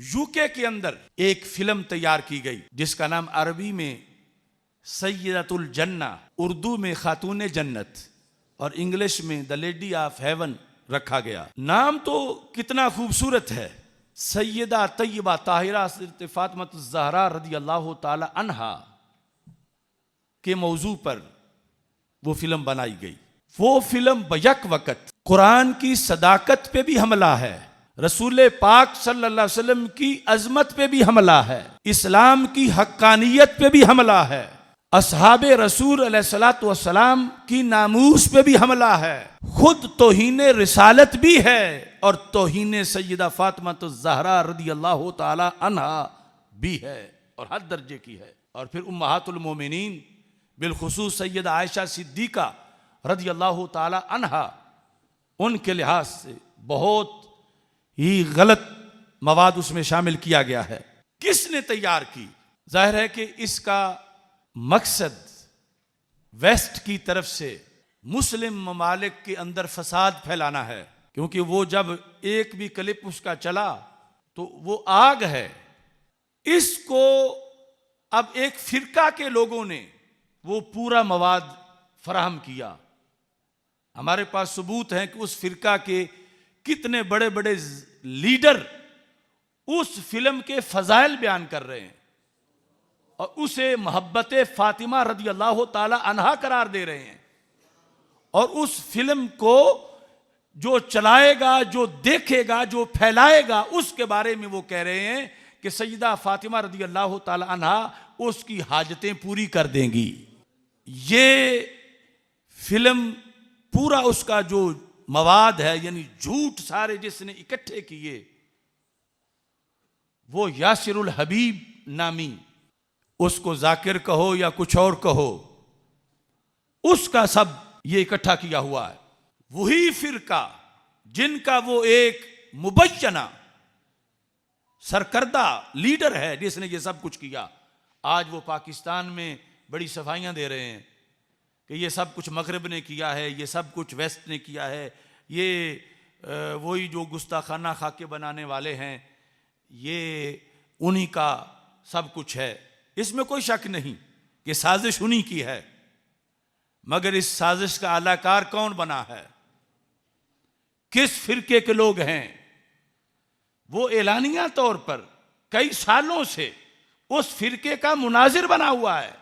UK के अंदर एक फिल्म तैयार की गई जिसका नाम अरबी में सैयदतुल जन्ना, उर्दू में खातून जन्नत और इंग्लिश में द लेडी ऑफ हेवन रखा गया। नाम तो कितना खूबसूरत है। सैयदा तैयबा ताहिरा फातिमा ज़हरा रदी अल्लाह ताला अन्हा के मौजू पर वो फिल्म बनाई गई। वो फिल्म बयक वक़्त कुरान की सदाकत पे भी हमला है, रसूल पाक सल्लल्लाहु अलैहि वसल्लम की अजमत पे भी हमला है, इस्लाम की हक्कानियत पे भी हमला है, असहाबे रसूल अलैहिस्सलातु वस्सलाम की नामूस पे भी हमला है, खुद तौहीन रिसालत भी है और तौहीन सैयदा फातिमा ज़हरा रदी अल्लाह ताला अन्हा भी है और हर दर्जे की है। और फिर उम्महातुल मोमिनीन बिलखुसूस सैयदा आयशा सिद्दीका रदी अल्लाह ताला अन्हा, उनके लिहाज से बहुत ही गलत मवाद उसमें शामिल किया गया है। किसने तैयार की? जाहिर है कि इसका मकसद वेस्ट की तरफ से मुस्लिम ममालिक के अंदर फसाद फैलाना है, क्योंकि वो जब एक भी क्लिप उसका चला तो वो आग है। इसको अब एक फिरका के लोगों ने वो पूरा मवाद फराहम किया। हमारे पास सबूत है कि उस फिरका के कितने बड़े बड़े लीडर उस फिल्म के फजाइल बयान कर रहे हैं और उसे मोहब्बत फातिमा रदी अल्लाह ताला अन्हा करार दे रहे हैं। और उस फिल्म को जो चलाएगा, जो देखेगा, जो फैलाएगा, उसके बारे में वो कह रहे हैं कि सैयदा फातिमा रदी अल्लाह ताला अन्हा उसकी हाजतें पूरी कर देंगी। ये फिल्म पूरा उसका जो मवाद है, यानी झूठ सारे जिसने इकट्ठे किए, वो यासिरुल हबीब नामी, उसको जाकिर कहो या कुछ और कहो, उसका सब ये इकट्ठा किया हुआ है। वही फिरका जिनका वो एक मुबय्यना सरकर्दा लीडर है जिसने ये सब कुछ किया, आज वो पाकिस्तान में बड़ी सफाइयां दे रहे हैं कि ये सब कुछ मगरब ने किया है, ये सब कुछ वेस्ट ने किया है, ये वही जो गुस्ताखाना खाके बनाने वाले हैं, ये उन्हीं का सब कुछ है। इसमें कोई शक नहीं कि साजिश उन्हीं की है, मगर इस साजिश का आलाकार कौन बना है, किस फिरके के लोग हैं? वो एलानिया तौर पर कई सालों से उस फिरके का मुनाजिर बना हुआ है।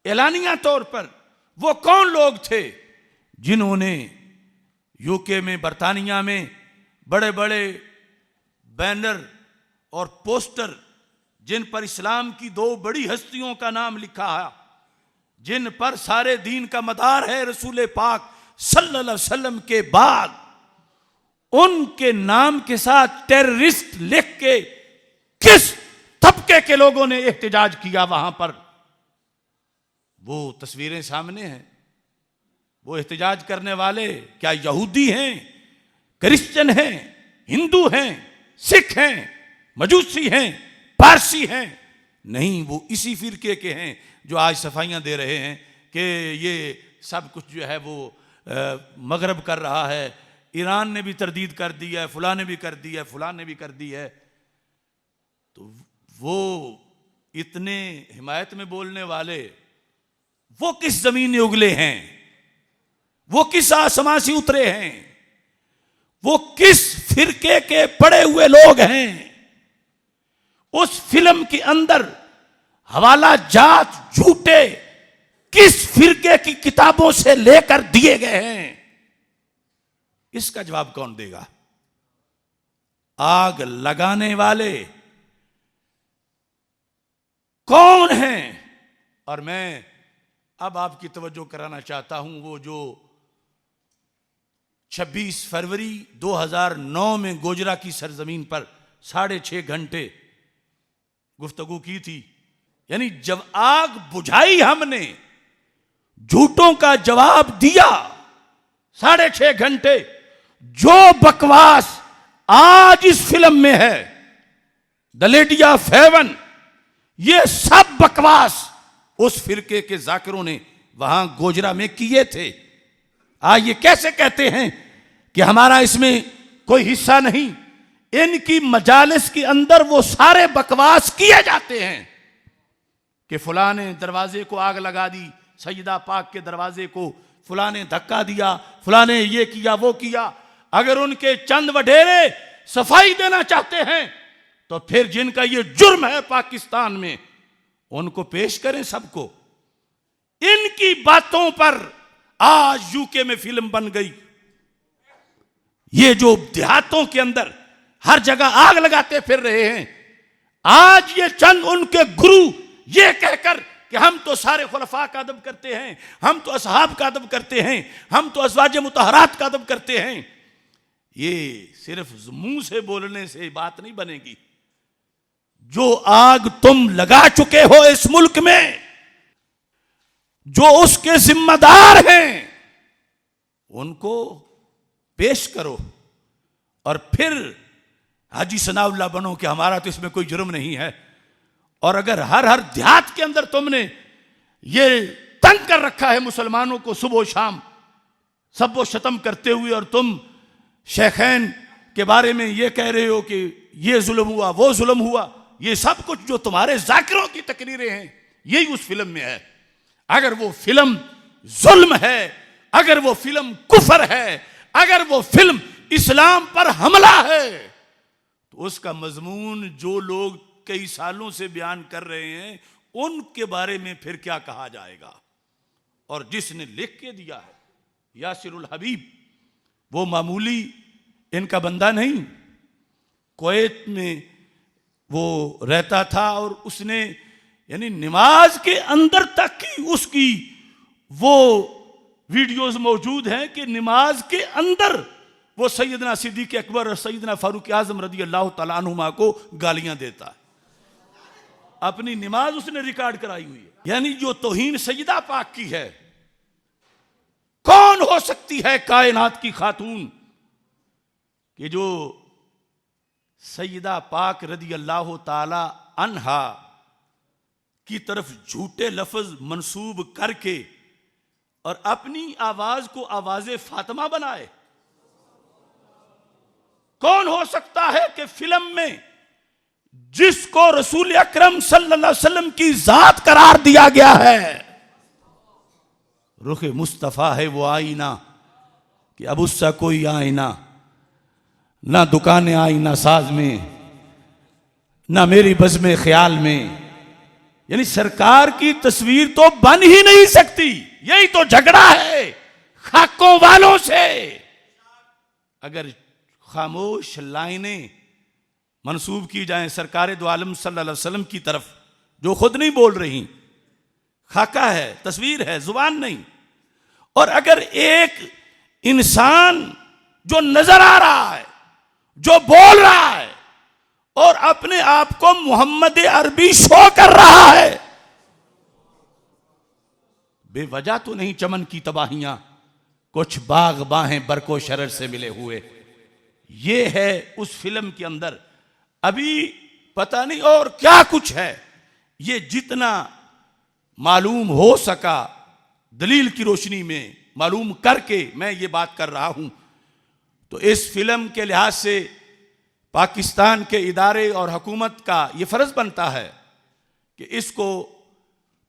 एलानिया तौर पर वो कौन लोग थे जिन्होंने यूके में, बरतानिया में बड़े बड़े बैनर और पोस्टर जिन पर इस्लाम की दो बड़ी हस्तियों का नाम लिखा है, जिन पर सारे दीन का मदार है रसूल पाक सल्लल्लाहु अलैहि वसल्लम के बाद, उनके नाम के साथ टेररिस्ट लिख के किस तबके के लोगों ने एहतजाज किया वहां पर, वो तस्वीरें सामने हैं। वो एहतजाज करने वाले क्या यहूदी हैं, क्रिश्चियन हैं, हिंदू हैं, सिख हैं, मजूसी हैं, पारसी हैं? नहीं, वो इसी फिरके के हैं जो आज सफाइयां दे रहे हैं कि ये सब कुछ जो है वो मगरब कर रहा है, ईरान ने भी तरदीद कर दी है, फलां ने भी कर दी है, फलां ने भी कर दी है। तो वो इतने हिमायत में बोलने वाले वो किस जमीन में उगले हैं? वो किस आसमां से उतरे हैं? वो किस फिरके के पड़े हुए लोग हैं? उस फिल्म के अंदर हवाला जात झूठे किस फिरके की किताबों से लेकर दिए गए हैं? इसका जवाब कौन देगा? आग लगाने वाले कौन हैं? और मैं अब आपकी तवज्जो कराना चाहता हूं, वो जो 26 फरवरी 2009 में गोजरा की सरजमीन पर 6.5 घंटे गुफ्तगू की थी। यानी जब आग बुझाई हमने, झूठों का जवाब दिया 6.5 घंटे, जो बकवास आज इस फिल्म में है द लेडी ऑफ हेवन, ये सब बकवास उस फिरके के जाकिरों ने वहां गोजरा में किए थे। आज ये कैसे कहते हैं कि हमारा इसमें कोई हिस्सा नहीं? इनकी मजालिस के अंदर वो सारे बकवास किए जाते हैं कि फलां ने दरवाजे को आग लगा दी, सैयदा पाक के दरवाजे को फलां ने धक्का दिया, फलां ने ये किया वो किया। अगर उनके चंद वडेरे सफाई देना चाहते हैं तो फिर जिनका ये जुर्म है पाकिस्तान में, उनको पेश करें सबको। इनकी बातों पर आज यूके में फिल्म बन गई। ये जो देहातों के अंदर हर जगह आग लगाते फिर रहे हैं, आज ये चंद उनके गुरु ये कहकर कि हम तो सारे खुलफा का अदब करते हैं, हम तो असहाब का अदब करते हैं, हम तो अज़वाज मुतहरात का अदब करते हैं, ये सिर्फ मुंह से बोलने से बात नहीं बनेगी। जो आग तुम लगा चुके हो इस मुल्क में, जो उसके जिम्मेदार हैं, उनको पेश करो और फिर हाजी सनाउल्लाह बनो कि हमारा तो इसमें कोई जुर्म नहीं है। और अगर हर देहात के अंदर तुमने ये तंग कर रखा है मुसलमानों को सुबह शाम सब वो शतम करते हुए, और तुम शेखैन के बारे में ये कह रहे हो कि ये जुल्म हुआ वो जुल्म हुआ, ये सब कुछ जो तुम्हारे जाकिरों की तकरीरें हैं यही उस फिल्म में है। अगर वो फिल्म जुल्म है, अगर वो फिल्म कुफर है, अगर वो फिल्म इस्लाम पर हमला है, तो उसका मजमून जो लोग कई सालों से बयान कर रहे हैं उनके बारे में फिर क्या कहा जाएगा। और जिसने लिख के दिया है यासिरुल हबीब, वो मामूली इनका बंदा नहीं, कुवैत में वो रहता था और उसने यानी नमाज के अंदर तक की उसकी वो वीडियोस मौजूद हैं कि नमाज के अंदर वो सैयदना सिद्दीक़ अकबर और सैयदना फारूक आज़म रज़ी अल्लाह तआला अन्हुमा को गालियां देता है। अपनी नमाज उसने रिकॉर्ड कराई हुई है। यानी जो तौहीन सैयदा पाक की है, कौन हो सकती है कायनात की खातून कि जो सैयदा पाक रज़ी अल्लाह तआला अन्हा की तरफ झूठे लफ्ज मंसूब करके और अपनी आवाज को आवाज़े फातिमा बनाए। कौन हो सकता है कि फिल्म में जिसको रसूल अकरम सल्लल्लाहु अलैहि वसल्लम की जात करार दिया गया है, रुख मुस्तफा है वो आईना कि अब उससा कोई आईना ना दुकानें आईना साज में, ना मेरी बज़्म ख्याल में, यानी सरकार की तस्वीर तो बन ही नहीं सकती। यही तो झगड़ा है खाकों वालों से। अगर खामोश लाइनें मंसूब की जाएं सरकार दो आलम सल्लल्लाहु अलैहि वसल्लम की तरफ, जो खुद नहीं बोल रही, खाका है, तस्वीर है, जुबान नहीं, और अगर एक इंसान जो नजर आ रहा है, जो बोल रहा है और अपने आप को मोहम्मद अरबी शो कर रहा है, बेवजह तो नहीं चमन की तबाहियां, कुछ बाग बाहें बरको शरर से मिले हुए। ये है उस फिल्म के अंदर। अभी पता नहीं और क्या कुछ है। ये जितना मालूम हो सका दलील की रोशनी में मालूम करके मैं ये बात कर रहा हूं। तो इस फिल्म के लिहाज से पाकिस्तान के इदारे और हुकूमत का ये फर्ज बनता है कि इसको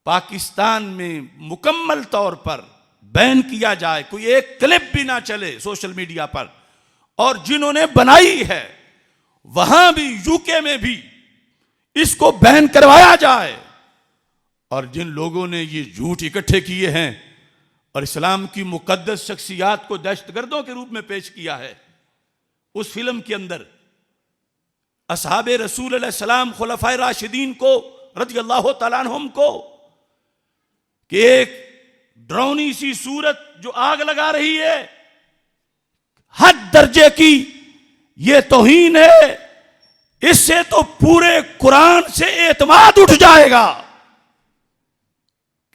पाकिस्तान में मुकम्मल तौर पर बैन किया जाए, कोई एक क्लिप भी ना चले सोशल मीडिया पर। और जिन्होंने बनाई है वहां भी, यूके में भी इसको बैन करवाया जाए। और जिन लोगों ने ये झूठ इकट्ठे किए हैं और इस्लाम की मुकद्दस शख्सियात को दहशतगर्दों के रूप में पेश किया है, उस फिल्म के अंदर असहाबे रसूल अलैहि सलाम खुलफाए राशिदीन को रज़ी अल्लाह तआला अन्हुम को कि एक डरावनी सी सूरत जो आग लगा रही है, हद दर्जे की ये तौहीन है, इससे तो पूरे कुरान से एतमाद उठ जाएगा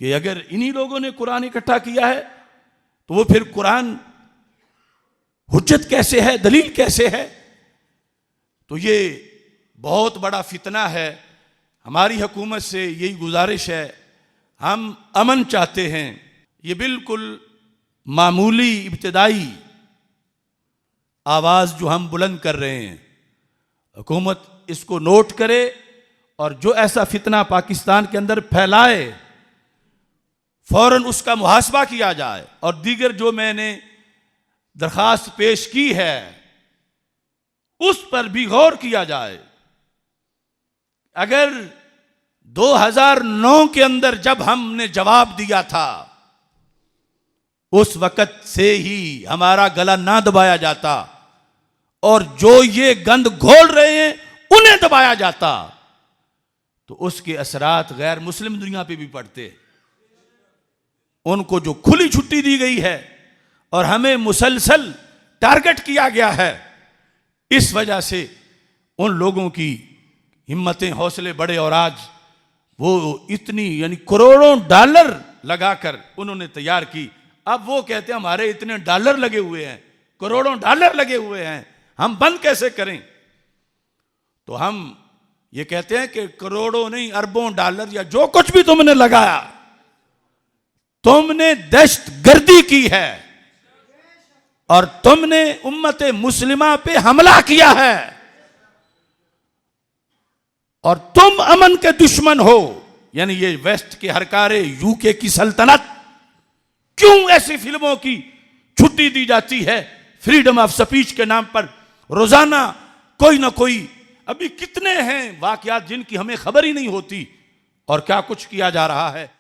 कि अगर इन्हीं लोगों ने कुरान इकट्ठा किया है तो वो फिर कुरान हुज्जत कैसे है, दलील कैसे है। तो ये बहुत बड़ा फितना है। हमारी हुकूमत से यही गुजारिश है, हम अमन चाहते हैं। ये बिल्कुल मामूली इब्तिदाई आवाज जो हम बुलंद कर रहे हैं, हुकूमत इसको नोट करे और जो ऐसा फितना पाकिस्तान के अंदर फैलाए फौरन उसका मुहासबा किया जाए। और दीगर जो मैंने दरखास्त पेश की है उस पर भी गौर किया जाए। अगर 2009 के अंदर जब हमने जवाब दिया था उस वक्त से ही हमारा गला ना दबाया जाता और जो ये गंद घोल रहे हैं उन्हें दबाया जाता तो उसके असरात गैर मुस्लिम दुनिया पे भी पड़ते। उनको जो खुली छुट्टी दी गई है और हमें मुसलसल टारगेट किया गया है, इस वजह से उन लोगों की हिम्मतें हौसले बढ़े और आज वो इतनी यानी करोड़ों डॉलर लगाकर उन्होंने तैयार की। अब वो कहते हैं हमारे इतने डॉलर लगे हुए हैं, करोड़ों डॉलर लगे हुए हैं, हम बंद कैसे करें? तो हम ये कहते हैं कि करोड़ों नहीं अरबों डॉलर या जो कुछ भी तुमने लगाया तुमने दहशतगर्दी की है और तुमने उम्मत मुस्लिमा पे हमला किया है और तुम अमन के दुश्मन हो। यानी ये वेस्ट के हरकारे यूके की सल्तनत, क्यों ऐसी फिल्मों की छुट्टी दी जाती है फ्रीडम ऑफ स्पीच के नाम पर? रोजाना कोई ना कोई, अभी कितने हैं वाकयात जिनकी हमें खबर ही नहीं होती और क्या कुछ किया जा रहा है।